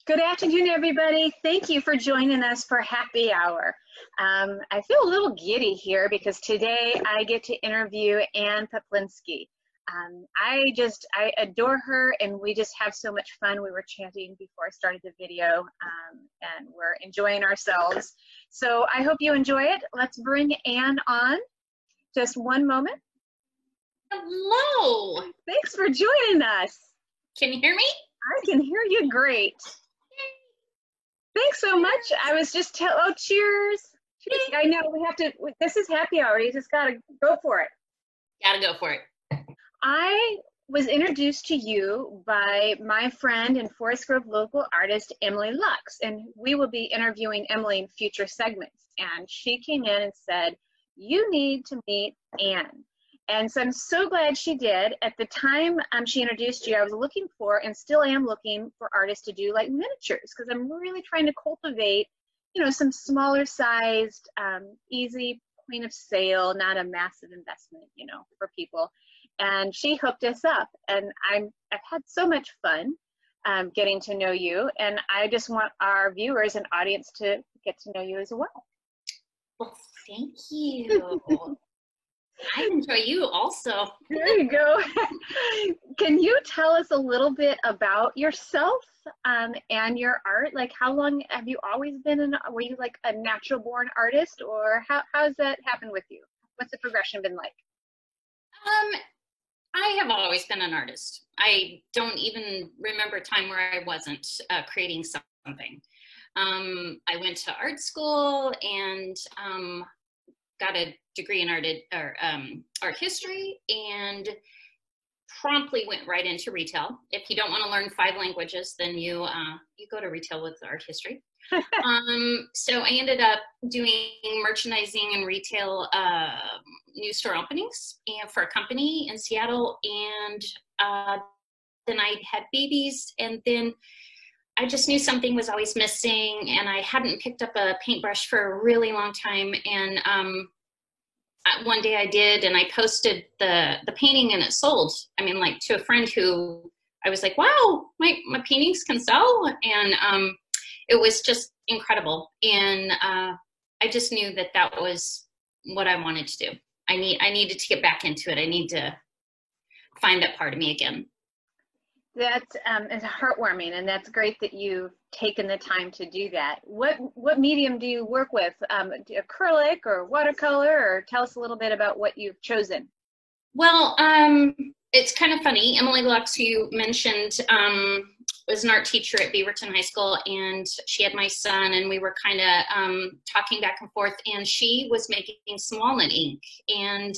Good afternoon, everybody. Thank you for joining us for Happy Hour. I feel a little giddy here because today I get to interview Anne Peplinski. I adore her, and we just have so much fun. We were chatting before I started the video, and we're enjoying ourselves. So I hope you enjoy it. Let's bring Anne on. Just one moment. Hello. Thanks for joining us. Can you hear me? I can hear you great. Thanks so much. I was just cheers. Cheers. I know we have to, this is Happy Hour. You just got to go for it. Gotta go for it. I was introduced to you by my friend and Forest Grove local artist, Emily Lux, and we will be interviewing Emily in future segments. And she came in and said, you need to meet Anne. And so I'm so glad she did. At the time she introduced you, I was looking for, and still am looking for, artists to do like miniatures, because I'm really trying to cultivate, you know, some smaller sized, easy point of sale, not a massive investment, you know, for people. And she hooked us up, and I've had so much fun getting to know you, and I just want our viewers and audience to get to know you as well. Well, thank you. I enjoy you also. There you go. Can you tell us a little bit about yourself and your art? Like, how long have you always been were you like a natural born artist, or how's that happened with you? What's the progression been like? I have always been an artist. I don't even remember a time where I wasn't creating something. I went to art school and got a degree in art history, and promptly went right into retail. If you don't want to learn 5 languages, then you go to retail with art history. So I ended up doing merchandising and retail new store openings and for a company in Seattle, and then I had babies, and then I just knew something was always missing, and I hadn't picked up a paintbrush for a really long time. And one day I did, and I posted the painting, and it sold. I mean, like, to a friend who I was like, wow, my paintings can sell. And it was just incredible. And I just knew that that was what I wanted to do. I needed to get back into it. I need to find that part of me again. That's it's heartwarming, and that's great that you've taken the time to do that. What medium do you work with? Acrylic or watercolor? Or tell us a little bit about what you've chosen. Well, it's kind of funny. Emily Lux, who you mentioned, was an art teacher at Beaverton High School, and she had my son, and we were kind of talking back and forth, and she was making some walnut ink, and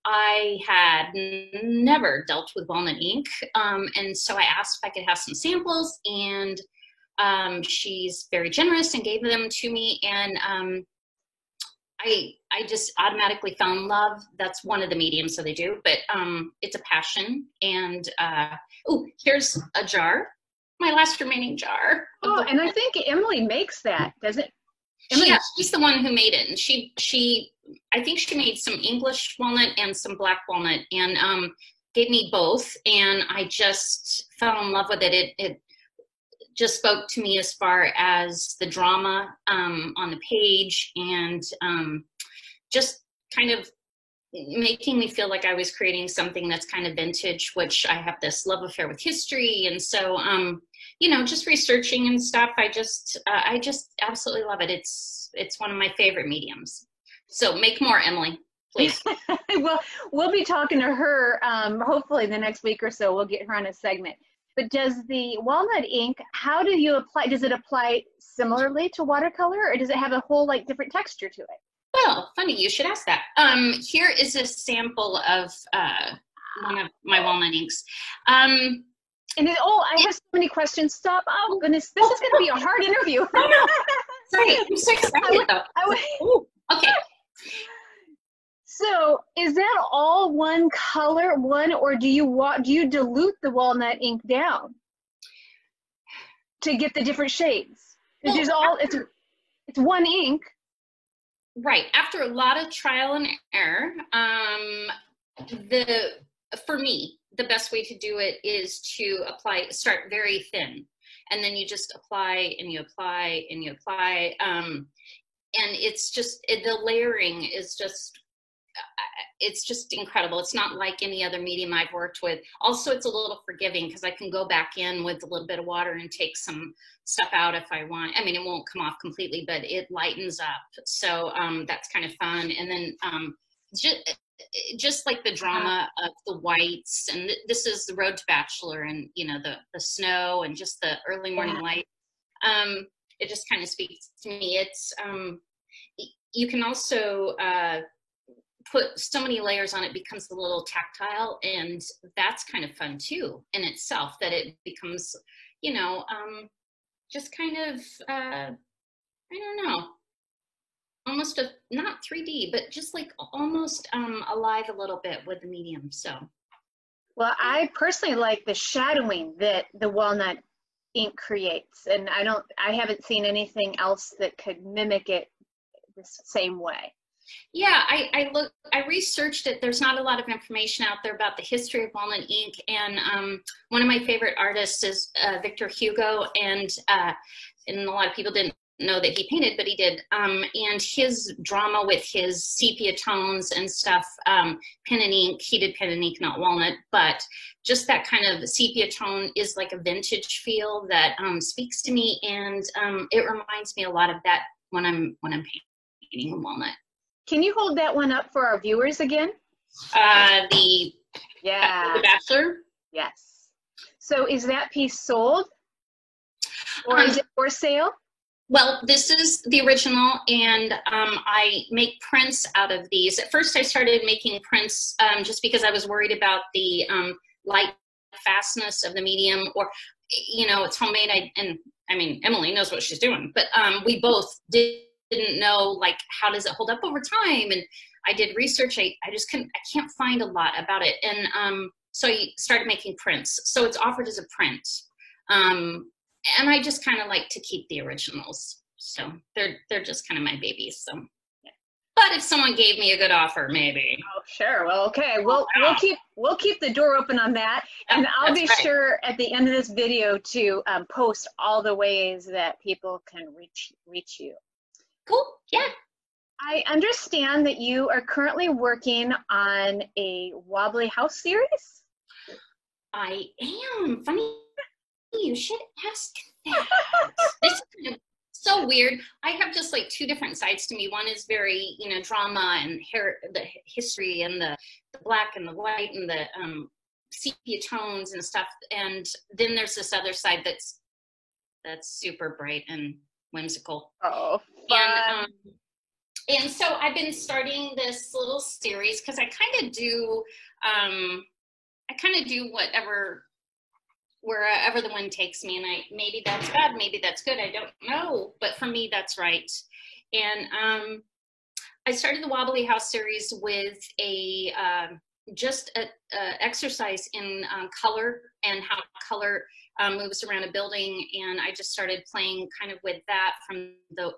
I had never dealt with walnut ink, and so I asked if I could have some samples, and she's very generous and gave them to me, and I just automatically found love. That's one of the mediums that they do, but it's a passion. And oh, here's a jar, my last remaining jar. Oh, and I think Emily makes that, doesn't it? Emily? Yeah, she's the one who made it, and she I think she made some English walnut and some black walnut, and gave me both, and I just fell in love with it. It just spoke to me as far as the drama on the page, and just kind of making me feel like I was creating something that's kind of vintage, which I have this love affair with history. And so, you know, just researching and stuff, I just absolutely love it. It's one of my favorite mediums. So make more, Emily, please. Well, we'll be talking to her hopefully the next week or so. We'll get her on a segment. But does the walnut ink, how do you apply? Does it apply similarly to watercolor, or does it have a whole like different texture to it? Well, funny you should ask that. Here is a sample of one of my walnut inks. And then, oh, I have so many questions. Stop. Oh, goodness. This is going to be a hard interview. Oh, no. Sorry. I'm so excited, though. Ooh, okay. So is that all one color, or do you dilute the walnut ink down to get the different shades? Because it's one ink. Right. After a lot of trial and error, for me, the best way to do it is to start very thin. and then you just apply and you apply and you apply. And it's just, the layering is just, it's just incredible. It's not like any other medium I've worked with. Also, it's a little forgiving because I can go back in with a little bit of water and take some stuff out if I want. I mean, it won't come off completely, but it lightens up. So that's kind of fun. And then just like the drama of the whites, and this is the Road to Bachelor, and you know, the snow and just the early morning light. It just kind of speaks to me. It's you can also put so many layers on, it becomes a little tactile, and that's kind of fun too in itself, that it becomes, you know, just kind of I don't know, almost a, not 3D, but just like almost alive a little bit with the medium. So well, I personally like the shadowing that the walnut ink creates, and I haven't seen anything else that could mimic it the same way. Yeah, I researched it. There's not a lot of information out there about the history of walnut ink, and one of my favorite artists is Victor Hugo, and a lot of people didn't know that he painted, but he did. And his drama with his sepia tones and stuff, pen and ink, he did pen and ink, not walnut, but just that kind of sepia tone is like a vintage feel that speaks to me, and it reminds me a lot of that when I'm painting a walnut. Can you hold that one up for our viewers again? The Bachelor? Yes. So is that piece sold? Or is it for sale? Well, this is the original, and I make prints out of these. At first I started making prints just because I was worried about the light fastness of the medium, or, you know, it's homemade. I mean, Emily knows what she's doing, but we both didn't know, like, how does it hold up over time? And I did research. I can't find a lot about it. And so I started making prints. So it's offered as a print. And I just kind of like to keep the originals. So they're just kind of my babies. So, yeah. But if someone gave me a good offer, maybe. Oh, sure. Well, okay. We'll keep the door open on that. And I'll be sure at the end of this video to post all the ways that people can reach you. Cool. Yeah. I understand that you are currently working on a wobbly house series. I am. Funny, you should ask that. This is kind of so weird. I have just like two different sides to me. One is very, you know, drama and the history and the black and the white and the sepia tones and stuff. And then there's this other side that's super bright and whimsical. Oh, fun. And so I've been starting this little series because I kind of do wherever the wind takes me, and maybe that's bad, maybe that's good, I don't know, but for me that's right. And I started the Wobbly House series with a exercise in color and how color moves around a building, and I just started playing kind of with that from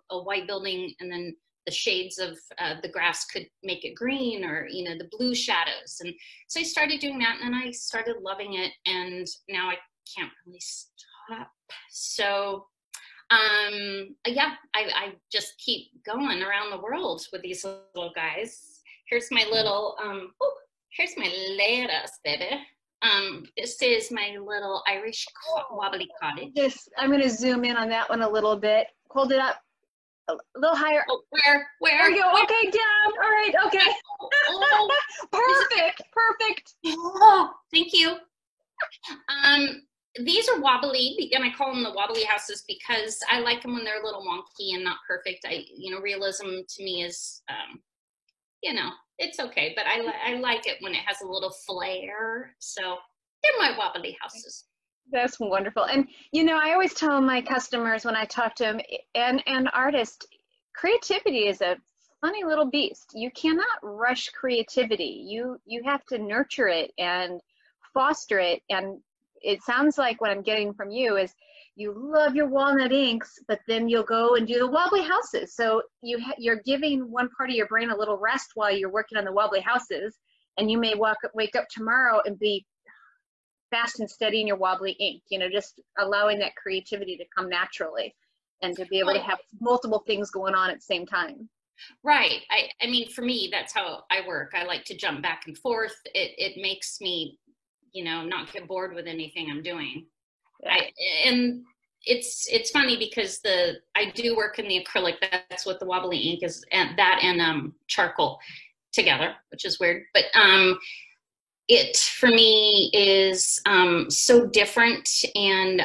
a white building, and then the shades of the grass could make it green, or, you know, the blue shadows. And so I started doing that, and I started loving it, and now I can't really stop. So yeah, I just keep going around the world with these little guys. Here's my little here's my lettuce, baby. This is my little Irish wobbly cottage. I'm going to zoom in on that one a little bit. Hold it up a little higher. Oh, where? There you go. Okay, down. All right. Okay. Perfect. Oh, thank you. These are wobbly, and I call them the wobbly houses because I like them when they're a little wonky and not perfect. Realism to me is, you know, it's okay, but I like it when it has a little flair. So they're my wobbly houses. That's wonderful. And, you know, I always tell my customers when I talk to them, and artists, creativity is a funny little beast. You cannot rush creativity. You have to nurture it and foster it. And it sounds like what I'm getting from you is you love your walnut inks, but then you'll go and do the wobbly houses. So you're giving one part of your brain a little rest while you're working on the wobbly houses, and you may wake up tomorrow and be fast and steady in your wobbly ink, you know, just allowing that creativity to come naturally and to be able to have multiple things going on at the same time. Right. I mean, for me, that's how I work. I like to jump back and forth. It makes me, you know, not get bored with anything I'm doing. Yeah. And it's funny because I do work in the acrylic. That's what the wobbly ink is, and that and charcoal together, which is weird. But it for me is so different, and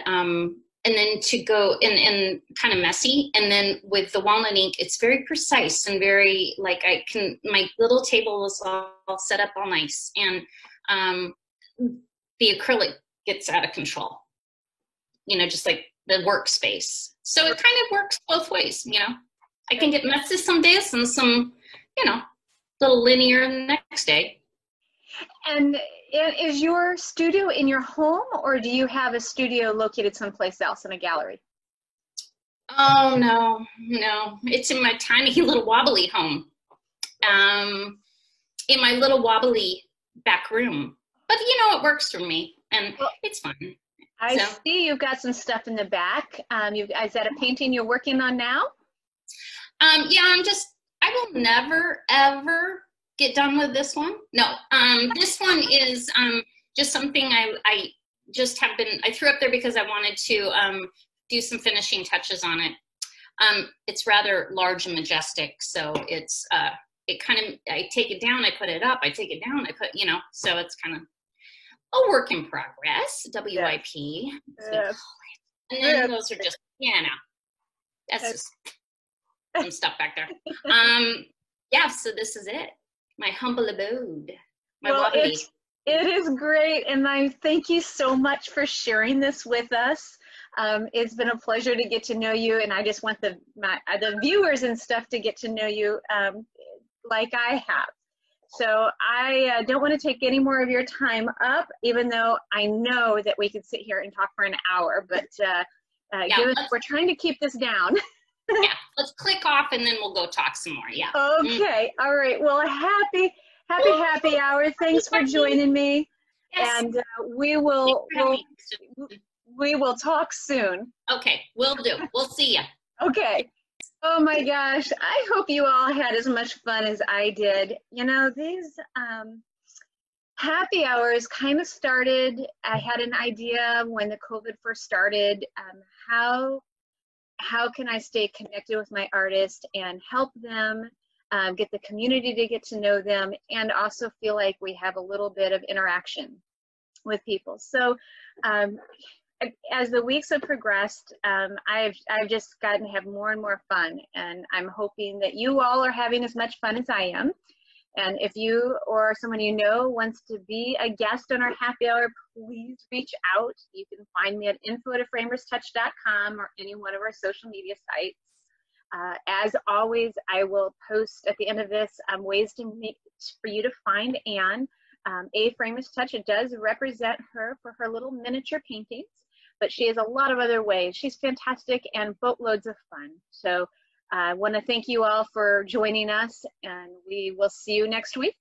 then to go and kind of messy. And then with the walnut ink, it's very precise and very, like, my little table is all set up all nice. And the acrylic gets out of control, you know, just like the workspace. So it kind of works both ways, you know. I can get messy some days and some, you know, little linear the next day. And is your studio in your home, or do you have a studio located someplace else in a gallery? Oh, no. It's in my tiny little wobbly home, in my little wobbly back room. But, you know, it works for me, and it's fun. I see you've got some stuff in the back. Is that a painting you're working on now? Yeah, I will never, ever get done with this one. No, this one is just something I just have been, I threw up there because I wanted to do some finishing touches on it. It's rather large and majestic, so it's, it kind of, I take it down, I put it up, I take it down, I put, you know, so it's kind of a work in progress, WIP. Yes. And then those are just, yeah, no, that's just some stuff back there. Yeah, so this is it. My humble abode, my wobbly. It is great, and I thank you so much for sharing this with us. It's been a pleasure to get to know you, and I just want the viewers and stuff to get to know you like I have. So I don't want to take any more of your time up, even though I know that we could sit here and talk for an hour, but we're trying to keep this down. Yeah, let's click off and then we'll go talk some more. Yeah. Okay. All right. Well, happy hour. Thanks for joining me. Yes. And we will talk soon. Okay, will do. We'll see you. Okay. Oh my gosh. I hope you all had as much fun as I did. You know, these happy hours kind of started, I had an idea when the COVID first started, how can I stay connected with my artists and help them, get the community to get to know them, and also feel like we have a little bit of interaction with people. So as the weeks have progressed, I've just gotten to have more and more fun, and I'm hoping that you all are having as much fun as I am. And if you or someone you know wants to be a guest on our happy hour, please reach out. You can find me at info@framerstouch.com or any one of our social media sites. As always, I will post at the end of this ways for you to find Anne. A Framers Touch, it does represent her for her little miniature paintings, but she has a lot of other ways. She's fantastic and boatloads of fun. So I want to thank you all for joining us, and we will see you next week.